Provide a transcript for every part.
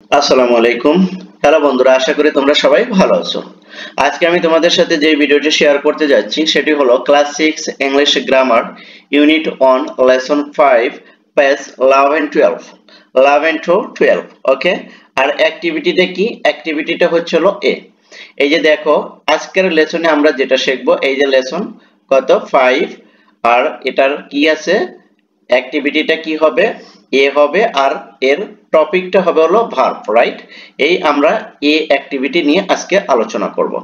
আসসালামু আলাইকুম। হ্যালো বন্ধুরা, আশা করি তোমরা সবাই ভালো আছো। আজকে আমি তোমাদের সাথে যে ভিডিওটি শেয়ার করতে যাচ্ছি সেটি হলো class 6 English grammar unit 1 lesson 5 page 11 to 12 ওকে। আর অ্যাক্টিভিটিটা কি? অ্যাক্টিভিটিটা হচ্ছিল এ। এই যে দেখো, আজকের লেসনে আমরা যেটা শিখবো, এই যে লেসন কত 5, আর এটার কি আছে, অ্যাক্টিভিটিটা কি হবে, এ হবে, আর এর টপিকটা হবে হলো ভার্ব, রাইট? এই আমরা এ অ্যাক্টিভিটি নিয়ে আজকে আলোচনা করব।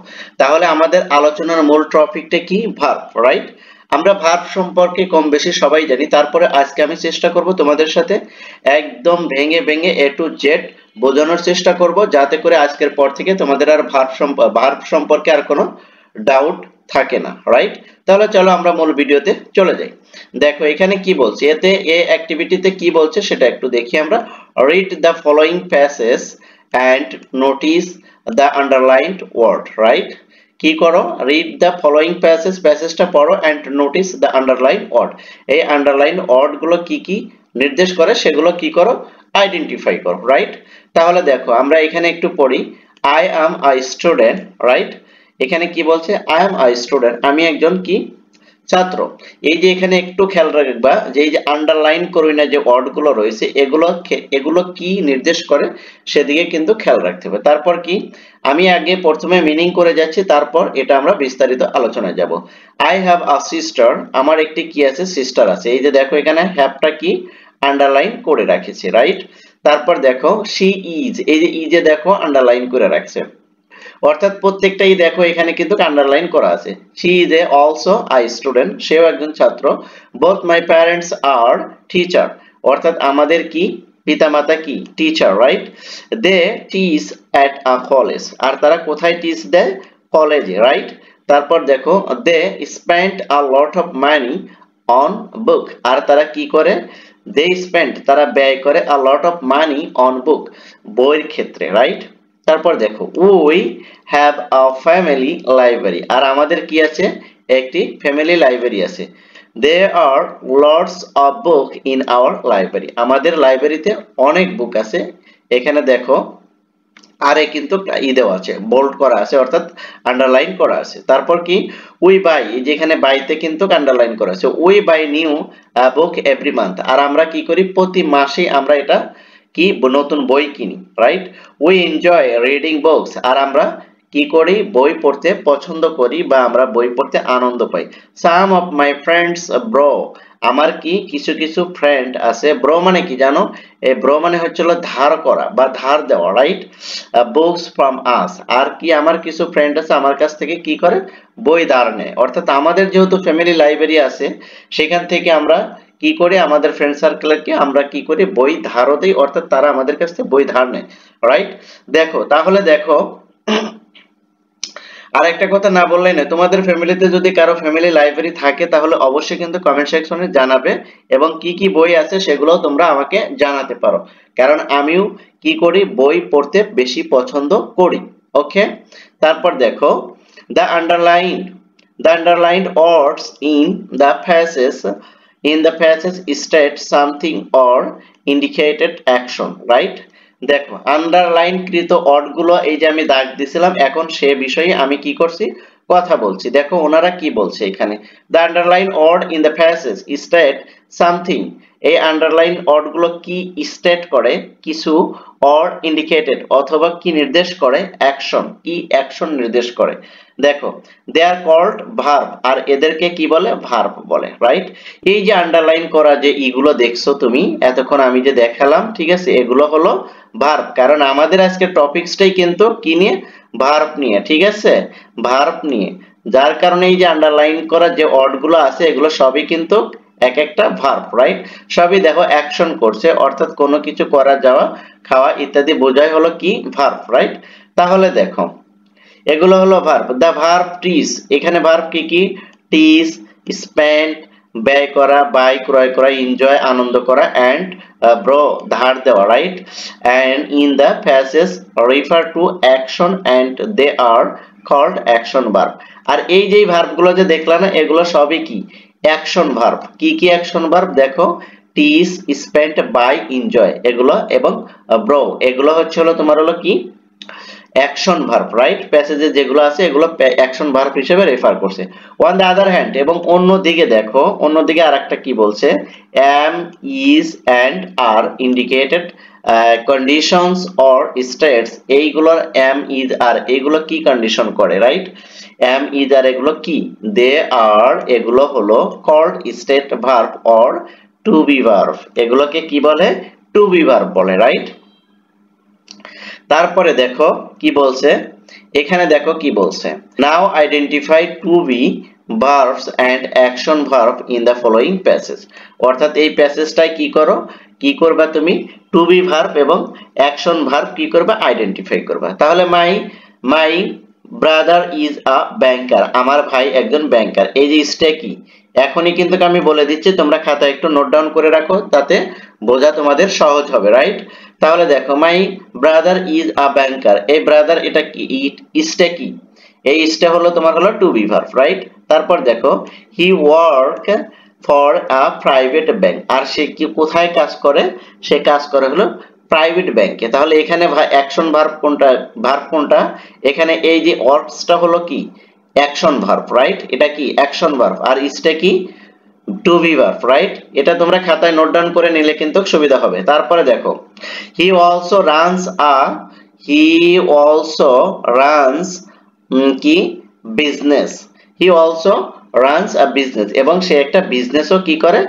তাহলে আমাদের আলোচনার মূল টপিকটা কি? Verb, right? আমরা ভার্ব সম্পর্কে কম বেশি সবাই জানি, তারপরে আজকে আমি চেষ্টা করব তোমাদের সাথে একদম ভেঙে ভেঙে এ টু জেড বোঝানোর চেষ্টা করব, যাতে করে আজকের পর থেকে তোমাদের আর ভার্ব সম্পর্কে আর কোনো ডাউট থাকে না, রাইট? তাহলে চলো আমরা মূল ভিডিওতে চলে যাই। দেখো এখানে কি বলছে, এতে এ অ্যাক্টিভিটিতে কি বলছে সেটা একটু দেখি আমরা। Read the following passage and notice the underlined word, right? কি করো? রিড দ্য ফলোইং প্যাসেজ, প্যাসেজটা পড়ো, and notice the underline word. এই আন্ডারলাইন ওয়ার্ড গুলো কি কি নির্দেশ করে সেগুলো কি করো? আইডেন্টিফাই করো, রাইট? তাহলে দেখো আমরা এখানে একটু পড়ি। I am a student, right? এখানে কি বলছে? আই অ্যাম আ স্টুডেন্ট, আমি একজন কি? ছাত্র। এই যে এখানে একটু খেয়াল রাখবা যে এই যে আন্ডারলাইন করি না যে ওয়ার্ড গুলো রয়েছে, এগুলো কি নির্দেশ করে সেদিকে কিন্তু খেয়াল রাখতে হবে। তারপর কি, আমি আগে প্রথমে মিনিং করে যাচ্ছি, তারপর এটা আমরা বিস্তারিত আলোচনায় যাব। আই হ্যাভ আ সিস্টার, আমার একটি কি আছে? সিস্টার আছে। এই যে দেখো এখানে হ্যাভটা কি আন্ডারলাইন করে রাখেছি, রাইট? তারপর দেখো শি ইজ, এই যে ইজে দেখো আন্ডারলাইন করে রাখছে, অর্থাৎ প্রত্যেকটাই দেখো এখানে কিন্তু আন্ডারলাইন করা আছে। She is a also a student, সেও একজন ছাত্র। Both my parents are teacher, অর্থাৎ আমাদের কি পিতামাতা কি? Teacher, right? They teach at a college, আর তারা কোথায় টিচ দেয়? কলেজে, রাইট? তারপর দেখো they spend a lot of money on book, আর তারা কি করে? দে স্পেন্ড, তারা ব্যয় করে আ লট অফ মানি অন বুক, বইয়ের ক্ষেত্রে, রাইট? তারপর দেখো we have a family library, আর আমাদের কি আছে? একটি ফ্যামিলি লাইব্রেরি আছে। there are lots of book in our library, আমাদের লাইব্রেরিতে অনেক বুক আছে। এখানে দেখো আরে কিন্তু ই দেওয়া আছে, বোল্ড করা আছে, অর্থাৎ আন্ডারলাইন করা আছে। তারপর কি, উই বাই, যেখানে বাইতে কিন্তু আন্ডারলাইন করা আছে, we buy new book every month, আর আমরা কি করি? প্রতি মাসে আমরা এটা কি নতুন বই কিনি, right? We enjoy reading books, আর আমরা কি করি? বই পড়তে পছন্দ করি, বা আমরা বই পড়তে আনন্দ পাই। সাম অফ মাই ফ্রেন্ডস ব্রো, আমার কি কিছু কিছু ফ্রেন্ড আছে। ব্রো মানে কি জানো? এই ব্রো মানে হচ্ছিল ধার করা বা ধার দেওয়া, রাইট? বুকস ফ্রম আস, আর কি আমার কিছু ফ্রেন্ড আছে আমার কাছ থেকে কি করে? বই ধার নেয়। অর্থাৎ আমাদের যেহেতু ফ্যামিলি লাইব্রেরি আছে, সেখান থেকে আমরা কি করি? আমাদের ফ্রেন্ড সার্কেলকে আমরা কি করি? বই ধারও দেই, অর্থাৎ তারা আমাদের কাছ থেকে বই ধার নেয়, রাইট? দেখো তাহলে দেখো আর একটা কথা না বললেই না, তোমাদের ফ্যামিলিতে যদি কারো ফ্যামিলি লাইব্রেরি থাকে তাহলে অবশ্যই কিন্তু কমেন্ট সেকশনে জানাবে, এবং কি কি বই আছে সেগুলো তোমরা আমাকে জানাতে পারো, কারণ আমিও কি করি? বই পড়তে বেশি পছন্দ করি, ওকে? তারপর দেখো the underlined words in the passage state something or indicated action, right? দেখো আন্ডারলাইন কৃত ওয়ার্ড গুলো এই যে আমি দাগ দিছিলাম, এখন সে বিষয়ে আমি কি করছি? কথা বলছি। দেখো ওনারা কি বলছে এখানে, the underline word in the passage state something, এই আন্ডারলাইন ওয়ার্ড গুলো কি স্টেট করে? কিছু, অর ইন্ডিকেটেড, অথবা কি নির্দেশ করে? অ্যাকশন, কি অ্যাকশন নির্দেশ করে। দেখো দে আর কল্ড ভার্ব, আর এদেরকে কি বলে? ভার্ব বলে, রাইট? এই যে আন্ডারলাইন করা যে ইগুলো দেখছো তুমি এতক্ষণ আমি যে দেখালাম, ঠিক আছে, এগুলো হলো ভার্ব, কারণ আমাদের আজকে টপিকসটাই কিন্তু কি নিয়ে? ভার্ব নিয়ে, ঠিক আছে, ভার্ব নিয়ে। যার কারণে এই যে আন্ডারলাইন করা যে ওয়ার্ড গুলো আছে এগুলো সবই কিন্তু এক একটা ভার্ব, রাইট? সবই দেখো অ্যাকশন করছে, অর্থাৎ কোনো কিছু করা, যাওয়া, খাওয়া ইত্যাদি বোঝায় হলো কি? Verb, right? তাহলে দেখো এগুলো হলো ভার্ব। দা ভার্ব টিচ, এখানে ভার্ব কি কি? টিচ, স্পেন্ড ব্যয় করা, বাই ক্রয় করা, এনজয় আনন্দ করা, এন্ড ব্রো ধার দেওয়া, right? And in the passage refer to action and they are called action verb. আর এই যে ভার্ব গুলো যে দেখলা না, এগুলো সবই কি? Action verb. কি কি অ্যাকশন ভার্ব? দেখো টিস স্পেন্ট বাই এনজয় এগুলো এবং ব্রো এগুলো হচ্ছে হলো তোমার হলো কি অ্যাকশন ভার্ব, রাইট? প্যাসেজে যেগুলো আছে এগুলো অ্যাকশন ভার্ব হিসেবে রেফার করছে। অন দ্য আদার হ্যান্ড, এবং অন্যদিকে দেখো, অন্যদিকে আরেকটা কি বলছে, am, is and are indicated conditions or states, এইগুলোর am, is, are এগুলো কি কন্ডিশন করে, রাইট? am, is, are এগুলো কি? they are এগুলো হলো called state verb or to be verb, এগুলোকে কি বলে? to be verb বলে, রাইট? তারপরে দেখো কি বলছে, এখানে দেখো কি বলছে, now identify to be verbs and action verb in the following passage, অর্থাৎ এই প্যাসেজটাই কি করো, কি করবা তুমি, টু বি ভার্ব এবং অ্যাকশন ভার্ব কি করবা, আইডেন্টিফাই করবা। তাহলে মাই ব্রাদার ইজ আ ব্যাংকার, আমার ভাই একজন ব্যাংকার, এই যে ইজটা কি, এখনই কিন্তু আমি বলে দিচ্ছি, তোমরা খাতায় একটু নোট ডাউন করে রাখো, তাতে বোঝা তোমাদের সহজ হবে, রাইট? তাহলে দেখো মাই ব্রাদার ইজ আ ব্যাংকার, এই ব্রাদার এটা কি, ইজটা কি, এই ইজটা হলো তোমার হলো টু বি ভার্ব, রাইট? তারপর দেখো he work for a private bank, আর সে কি কোথায় কাজ করে, সে কাজ করে হলো প্রাইভেট ব্যাংকে। তাহলে এখানে অ্যাকশন ভার্ব কোনটা, ভার্ব কোনটা, এখানে এই যে ওয়ার্কসটা হলো কি অ্যাকশন ভার্ব, রাইট? এটা কি অ্যাকশন ভার্ব, আর ইজটা কি টু বি ভার্ব, রাইট? এটা তোমরা খাতায় নোট ডাউন করে নিলে কিন্তু সুবিধা হবে। তারপরে দেখো হি অলসো রানস কি business, he also runs a business, এবং সে একটা বিজনেসও কি করে,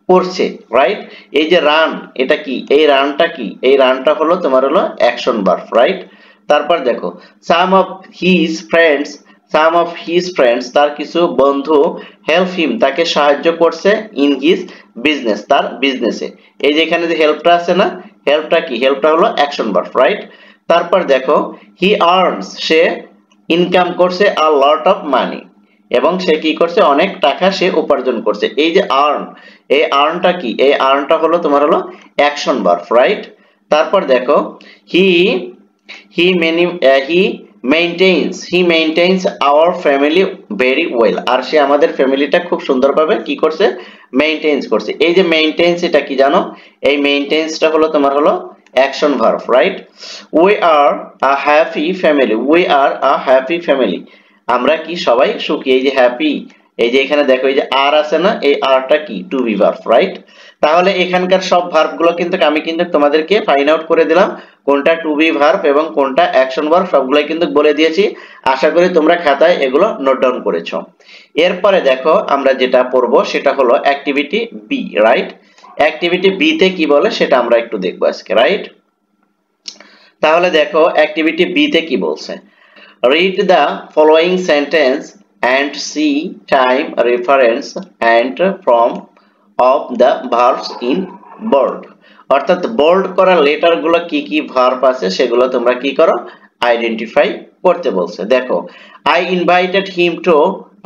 করছে, রাইট? এই যে রান এটা কি, এই রানটা কি, এই রানটা হলো তোমার হলো অ্যাকশন ভার্ব, রাইট? তারপর দেখো সাম অফ হিজ ফ্রেন্ডস তার কিছু বন্ধু হেল্প হিম তাকে সাহায্য করছে ইন হিজ বিজনেস, তার বিজনেসে, এই যে এখানে যে হেল্পটা আছে না, হেল্পটা কি, হেল্পটা হলো অ্যাকশন ভার্ব, রাইট? তারপর দেখো হি আর্নস সে ইনকাম করছে আ লট অফ মানি, এবং সে কি করছে, অনেক টাকা সে উপার্জন করছে, এই যে আর্ন, এই আর্নটা কি, এই আর্নটা হলো তোমার হলো অ্যাকশন ভার্ব, রাইট? তারপর দেখো হি মেইনটেইনস আওয়ার ফ্যামিলি ভেরি ওয়েল, আর সে আমাদের ফ্যামিলিটা খুব সুন্দরভাবে কি করছে, মেইনটেইনস করছে, এই যে মেইনটেইনস এটা কি জানো, এই মেইনটেইনসটা হলো তোমার হলো action verb, right? We are a happy family, আমরা কি সবাই সুখী, এই যে হ্যাপি, এই যে এখানে দেখো এই যে আর আছে না, এই আরটা কি টু বি ভার্ব, রাইট? তাহলে এখানকার সব ভার্ব গুলো কিন্তু আমি কিন্তু তোমাদেরকে ফাইন্ড আউট করে দিলাম, কোনটা টু বি ভার্ব এবং কোনটা অ্যাকশন ভার্ব সবগুলাই কিন্তু বলে দিয়েছি। আশা করি তোমরা খাতায় এগুলো নোট ডাউন করেছো। এরপরে দেখো আমরা যেটা পড়বো সেটা হলো activity B, right? Activity B তে কি বলে সেটা আমরা একটু দেখবো আজকে, রাইট? তাহলে দেখো অ্যাক্টিভিটি বি তে কি বলছে, read the following sentence and see time reference and form of the verbs in bold, অর্থাৎ বোল্ড করা লেটার গুলো কি কি ভার্ব আছে সেগুলো তোমরা কি করো, আইডেন্টিফাই করতে বলছে। দেখো I invited him to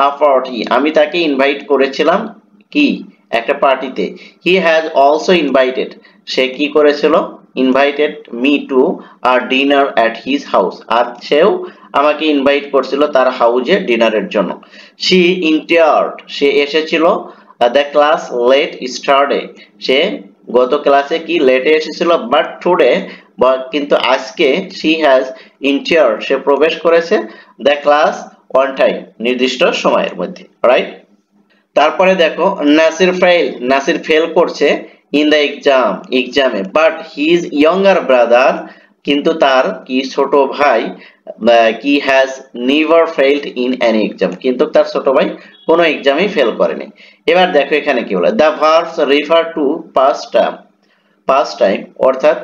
a party, আমি তাকে ইনভাইট করেছিলাম কি একটা পার্টিতে। He has also invited, সে কি করেছিল, invited me to a dinner at his house, আর সেও আমাকে ইনভাইট করছিল তার হাউজে ডিনারের জন্য। She entered, সে এসেছিল the class late yesterday, সে গত ক্লাসে কি লেটে এসেছিল, বাট টুডে, কিন্তু আজকে she has entered, সে প্রবেশ করেছে the class on time, নির্দিষ্ট সময়ের মধ্যে, রাইট? তারপরে দেখো নাসির ফেল করছে ইন দ্য এক্সামে, বাট হিজ ইয়ঙ্গার ব্রাদার, কিন্তু তার কি ছোট ভাই কি has never failed in any exam, কিন্তু তার ছোট ভাই কোনো এক্সামেই ফেল করেনি। এবার দেখো এখানে কি বলে, the verbs refer to past time, অর্থাৎ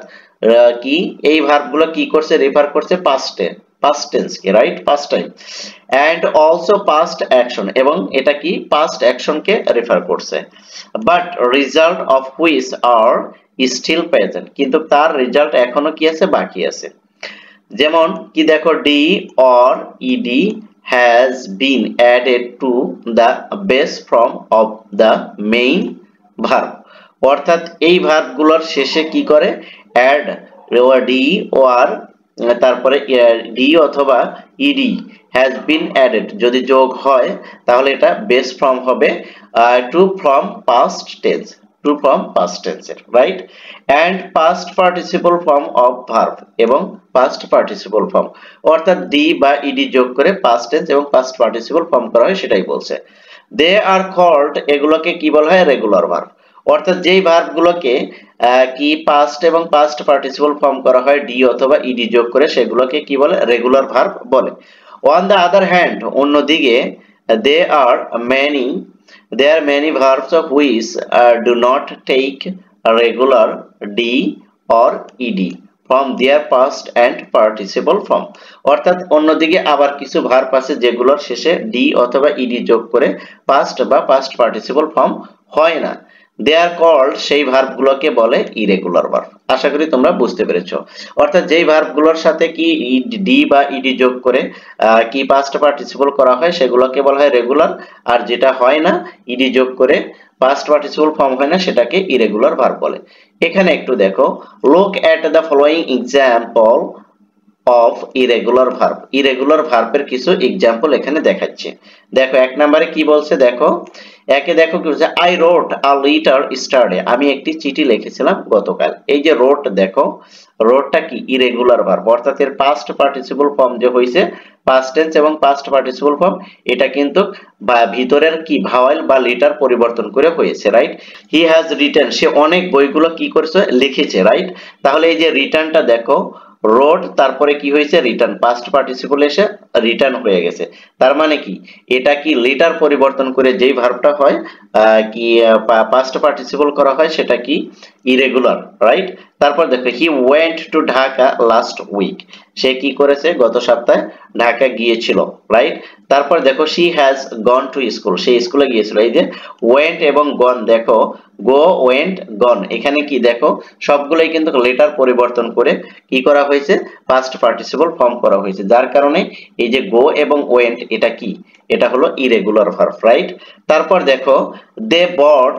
কি এই ভার্বগুলো কি করছে, রেফার করছে পাস্ট টেন্স কে, right? Past time and also past action, এবং এটা কি পাস্ট অ্যাকশন কে রেফার করছে, but result of which are still present, কিন্তু তার রেজাল্ট এখনো কি আছে, বাকি আছে। যেমন কি দেখো D or ED has been added to the base form of the main verb, অর্থাৎ এই ভার্বগুলোর শেষে কি করে, অ্যাড ডি আর তারপরে ডি অথবা ইডি has been added, যদি যোগ হয় তাহলে এটা বেস ফর্ম হবে to from past tense, to form past টেন্সের, right? And past participle form of verb এবং পাস্ট পার্টিসিপল ফর্ম, অর্থাৎ ডি বা ইডি যোগ করে পাস্ট টেন্স এবং পাস্ট পার্টিসিপল ফর্ম করা হয় সেটাই বলছে। দে আর কল্ড, এগুলোকে কি বলা হয়? Regular verb. অর্থাৎ যেই ভার্ব গুলোকে কি পাস্ট এবং পাস্ট পার্টিসিপল ফর্ম করা হয় ডি অথবা ইডি যোগ করে, সেগুলোকে কি বলে? রেগুলার ভার্ব বলে। অন দ্য আদার হ্যান্ড, অন্যদিকে they are many there are many verbs of which do not take a regular d or ed from their past and participle form, অর্থাৎ অন্যদিকে আবার কিছু ভার্ব আছে যেগুলোর শেষে ডি অথবা ইডি যোগ করে পাস্ট বা পাস্ট পার্টিসিপল ফর্ম হয় না। দে আর কল্ড, সেই ভার্ব গুলোকে বলে ইরেগুলার ভার্ব। আশা করি তোমরা বুঝতে পেরেছো। অর্থাৎ যেই ভার্ব গুলোর সাথে কি ডি বা ইডি যোগ করে কি পাস্ট পার্টিসিপল করা হয় সেগুলোকে বলা হয় রেগুলার, আর যেটা হয় না ইডি যোগ করে পাস্ট পার্টিসিপল ফর্ম হয় না সেটাকে ইরেগুলার ভার্ব বলে। এখানে একটু দেখো, look at the following example of irregular verb. Irregular ভার্বের কিছু এক্সাম্পল এখানে দেখাচ্ছে। দেখো এক নম্বরে কি বলছে, দেখো একে দেখো কি বলছে, আই রোট আ লেটার ইস্টারডে, আমি একটি চিঠি লিখেছিলাম গতকাল। এই যে রোট, দেখো রোটটা কি? ইরেগুলার ভার্ব, অর্থাৎ এর পাস্ট পার্টিসিপল ফর্ম যে হইছে পাস্ট টেন্স এবং পাস্ট পার্টিসিপল ফর্ম, এটা কিন্তু ভিতরের কি ভাওয়েল বা লেটার পরিবর্তন করে হয়েছে, রাইট? হি হ্যাজ রিটেন, সে অনেক বইগুলো কি করেছে? লিখেছে, রাইট? তাহলে এই যে রিটার্নটা দেখো, রোড তারপরে কি হয়েছে? রিটার্ন, পাস্ট পার্টিসিপল এসে রিটার্ন হয়ে গেছে। তার মানে কি এটা কি লেটার পরিবর্তন করে যেই ভার্বটা হয় কি পাস্ট পার্টিসিপল করা হয় সেটা কি? Irregular, right? তারপর দেখো, he went to Dhaka last week, সে কি করেছে? গত সপ্তাহে ঢাকা গিয়েছিল, রাইট? তারপর দেখো, she has gone to school, সে স্কুলে গিয়েছিল। এই যে ওয়েন্ট এবং গন, দেখো গো ওয়েন্ট গন, এখানে কি দেখো সবগুলোই কিন্তু লেটার পরিবর্তন করে কি করা হয়েছে? পাস্ট পার্টিসিপল ফর্ম করা হয়েছে, যার কারণে এই যে গো এবং ওয়েন্ট এটা কি? এটা হলো ইরেগুলার ভার্ব, রাইট? তারপর দেখো, দে বট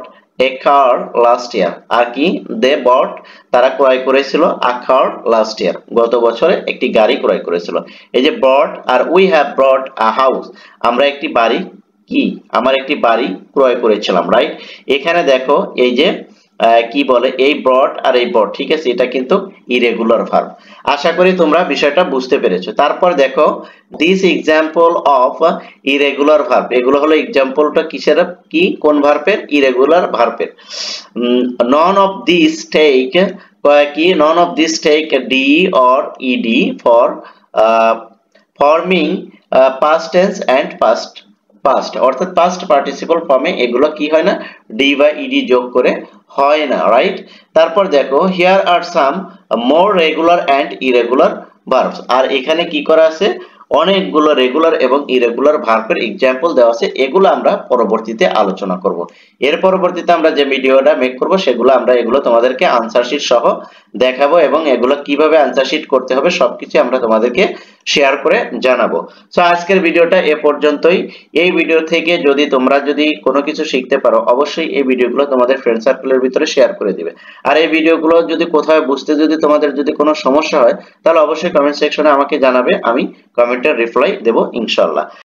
এ কার লাস্ট ইয়ার, আর কি? দে বট, তারা ক্রয় করেছিল আ কার লাস্ট ইয়ার, গত বছরে একটি গাড়ি ক্রয় করেছিল। এই যে বট আর we have brought a house, আমরা একটি বাড়ি কি? আমার একটি বাড়ি ক্রয় করেছিলাম, রাইট? এখানে দেখো এই যে কি বলে, এই ব্রট আর এই বট, ঠিক আছে, এটা কিন্তু ইরেগুলার ভার্ব। আশা করি তোমরা বিষয়টা বুঝতে পেরেছো। তারপর দেখো, this example of irregular verb, এগুলো হলো এক্সাম্পলটা কিসের? কি কোন ভার্বের? ইরেগুলার ভার্বের। নন অফ দিস টেক কি? None of this take D or ED for forming past tense and past past, অর্থাৎ পাস্ট পার্টিসিপল ফর্মে এগুলো কি হয় না? ডি বা ইডি যোগ করে হয় না, রাইট? তারপর দেখো, here are some more regular and irregular verbs, আর এখানে কি করা আছে? অনেকগুলো রেগুলার এবং ইরেগুলার ভার্বের এক্সাম্পল দেওয়া আছে, এগুলো আমরা পরবর্তীতে আলোচনা করব। এর পরবর্তীতে আমরা যে ভিডিওটা মেক করব সেগুলো আমরা এগুলো তোমাদেরকে আনসার শিট সহ দেখাবো, এবং এগুলো কিভাবে আনসার শিট করতে হবে সবকিছু আমরা তোমাদেরকে শেয়ার করে জানাবো। সো আজকের ভিডিওটা এ পর্যন্তই। এই ভিডিও থেকে যদি তোমরা কোনো কিছু শিখতে পারো, অবশ্যই এই ভিডিওগুলো তোমাদের ফ্রেন্ড সার্কেলের ভিতরে শেয়ার করে দিবে। আর এই ভিডিওগুলো যদি কোথাও বুঝতে তোমাদের কোনো সমস্যা হয়, তাহলে অবশ্যই কমেন্ট সেকশনে আমাকে জানাবে, আমি কমেন্টের রিপ্লাই দেব ইনশাআল্লাহ।